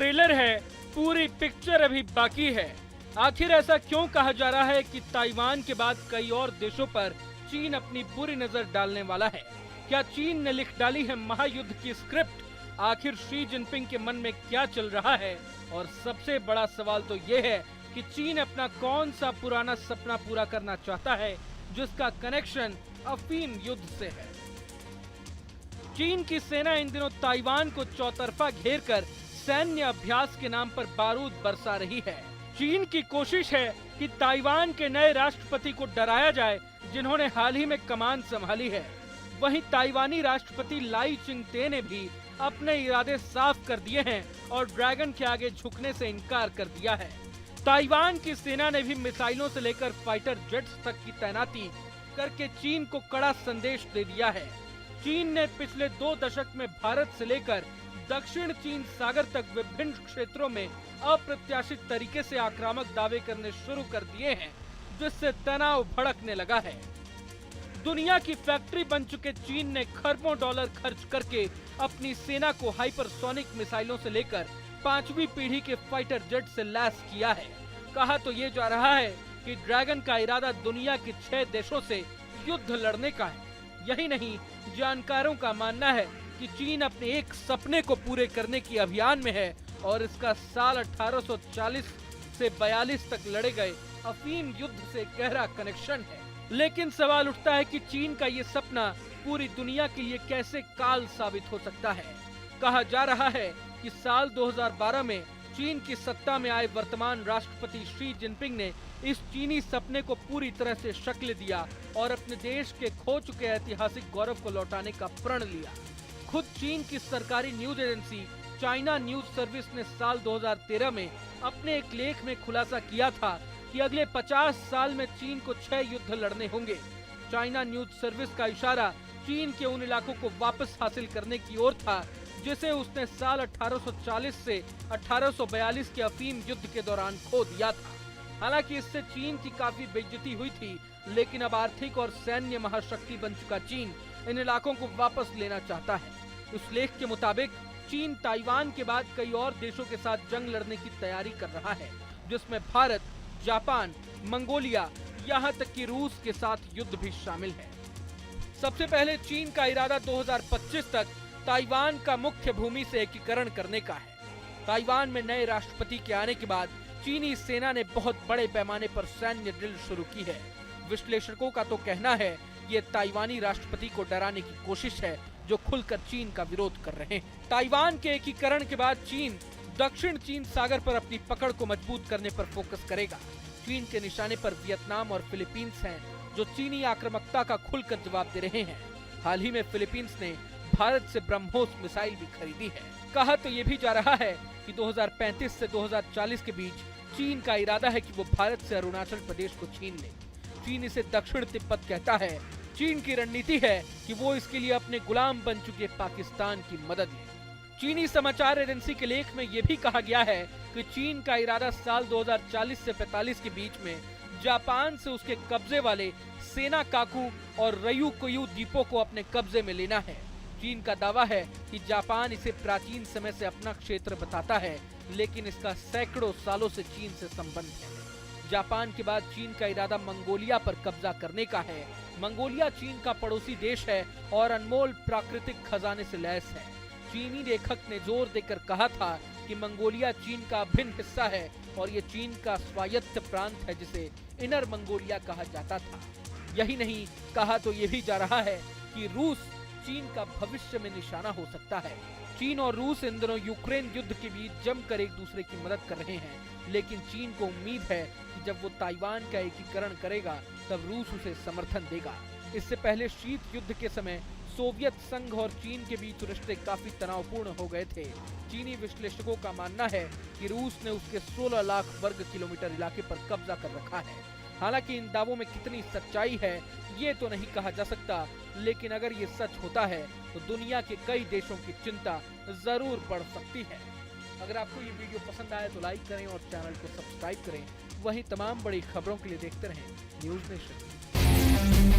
Trailer है, पूरी picture अभी बाकी है। आखिर ऐसा क्यों कहा जा रहा है कि ताइवान के बाद कई और देशों पर चीन अपनी बुरी नजर डालने वाला है? क्या चीन ने लिख डाली है महायुद्ध की स्क्रिप्ट? आखिर शी जिनपिंग के मन में क्या चल रहा है? और सबसे बड़ा सवाल तो ये है कि चीन अपना कौन सा पुराना सपना पूरा करना चाहता है जिसका कनेक्शन अफीम युद्ध से है। चीन की सेना इन दिनों ताइवान को चौतरफा घेरकर सैन्य अभ्यास के नाम पर बारूद बरसा रही है। चीन की कोशिश है कि ताइवान के नए राष्ट्रपति को डराया जाए, जिन्होंने हाल ही में कमान संभाली है। वहीं ताइवानी राष्ट्रपति लाई चिंगते ने भी अपने इरादे साफ कर दिए हैं और ड्रैगन के आगे झुकने से इनकार कर दिया है। ताइवान की सेना ने भी मिसाइलों से लेकर फाइटर जेट्स तक की तैनाती करके चीन को कड़ा संदेश दे दिया है। चीन ने पिछले 2 दशक में भारत से लेकर दक्षिण चीन सागर तक विभिन्न क्षेत्रों में अप्रत्याशित तरीके से आक्रामक दावे करने शुरू कर दिए हैं, जिससे तनाव भड़कने लगा है। दुनिया की फैक्ट्री बन चुके चीन ने खरबों डॉलर खर्च करके अपनी सेना को हाइपरसोनिक मिसाइलों से लेकर 5वीं पीढ़ी के फाइटर जेट से लैस किया है। कहा तो ये जा रहा है कि ड्रैगन का इरादा दुनिया के 6 देशों से युद्ध लड़ने का है। यही नहीं, जानकारों का मानना है कि चीन अपने एक सपने को पूरे करने की अभियान में है और इसका साल 1840 से 42 तक लड़े गए अफीम युद्ध से गहरा कनेक्शन है। लेकिन सवाल उठता है कि चीन का ये सपना पूरी दुनिया के लिए कैसे काल साबित हो सकता है। कहा जा रहा है कि साल 2012 में चीन की सत्ता में आए वर्तमान राष्ट्रपति शी जिनपिंग ने इस चीनी सपने को पूरी तरह से शक्ल दिया और अपने देश के खो चुके ऐतिहासिक गौरव को लौटाने का प्रण लिया। खुद चीन की सरकारी news agency China news service ने साल 2013 में अपने एक लेख में खुलासा किया था कि अगले 50 साल में चीन को 6 युद्ध लड़ने होंगे। चाइना न्यूज सर्विस का इशारा चीन के उन इलाकों को वापस हासिल करने की ओर था जिसे उसने साल 1840 से 1842 के अफीम युद्ध के दौरान खो दिया था। हालांकि इससे चीन की काफी बेइज्जती हुई थी, लेकिन अब आर्थिक और सैन्य महाशक्ति बन चुका चीन इन इलाकों को वापस लेना चाहता है। उस लेख के मुताबिक चीन ताइवान के बाद कई और देशों के साथ जंग लड़ने की तैयारी कर रहा है, जिसमें भारत, जापान, मंगोलिया, यहाँ तक कि रूस के साथ युद्ध भी शामिल है। सबसे पहले चीन का इरादा 2025 तक ताइवान का मुख्य भूमि से एकीकरण करने का है। ताइवान में नए राष्ट्रपति के आने के बाद चीनी सेना ने बहुत बड़े पैमाने पर सैन्य ड्रिल शुरू की है। विश्लेषकों का तो कहना है ये ताइवानी राष्ट्रपति को डराने की कोशिश है, जो खुलकर चीन का विरोध कर रहे हैं। ताइवान के एकीकरण के बाद चीन दक्षिण चीन सागर पर अपनी पकड़ को मजबूत करने पर फोकस करेगा। चीन के निशाने पर वियतनाम और फिलीपींस हैं, जो चीनी आक्रामकता का खुलकर जवाब दे रहे हैं। हाल ही में फिलीपींस ने भारत से ब्रह्मोस मिसाइल भी खरीदी है। कहा तो ये भी जा रहा है कि 2035 से 2040 के बीच चीन का इरादा है कि वो भारत से अरुणाचल प्रदेश को छीन ले। चीन इसे दक्षिण तिब्बत कहता है। चीन की रणनीति है कि वो इसके लिए अपने गुलाम बन चुके पाकिस्तान की मदद ले। चीनी समाचार एजेंसी के लेख में ये भी कहा गया है कि चीन का इरादा साल 2040 से 45 के बीच में जापान से उसके कब्जे वाले सेनाकाकू और रयुकुयु द्वीपों को अपने कब्जे में लेना है। चीन का दावा है कि जापान इसे प्राचीन समय से अपना क्षेत्र बताता है, लेकिन इसका सैकड़ों सालों से चीन से संबंध है। जापान के बाद चीन का इरादा मंगोलिया पर कब्जा करने का है। मंगोलिया चीन का पड़ोसी देश है और अनमोल प्राकृतिक खजाने से लैस है। चीनी लेखक ने जोर देकर कहा था कि मंगोलिया चीन का अभिन्न हिस्सा है और ये चीन का स्वायत्त प्रांत है, जिसे इनर मंगोलिया कहा जाता था। यही नहीं, कहा तो ये भी जा रहा है कि रूस चीन का भविष्य में निशाना हो सकता है। चीन और रूस इन दिनों यूक्रेन युद्ध के बीच जमकर एक दूसरे की मदद कर रहे हैं, लेकिन चीन को उम्मीद है कि जब वो ताइवान का एकीकरण करेगा तब रूस उसे समर्थन देगा। इससे पहले शीत युद्ध के समय सोवियत संघ और चीन के बीच रिश्ते काफी तनावपूर्ण हो गए थे। चीनी विश्लेषकों का मानना है कि रूस ने उसके 16 लाख वर्ग किलोमीटर इलाके पर कब्जा कर रखा है। हालांकि इन दावों में कितनी सच्चाई है ये तो नहीं कहा जा सकता, लेकिन अगर ये सच होता है तो दुनिया के कई देशों की चिंता जरूर बढ़ सकती है। अगर आपको ये वीडियो पसंद आए तो लाइक करें और चैनल को सब्सक्राइब करें। वहीं तमाम बड़ी खबरों के लिए देखते रहें न्यूज़ नेशन।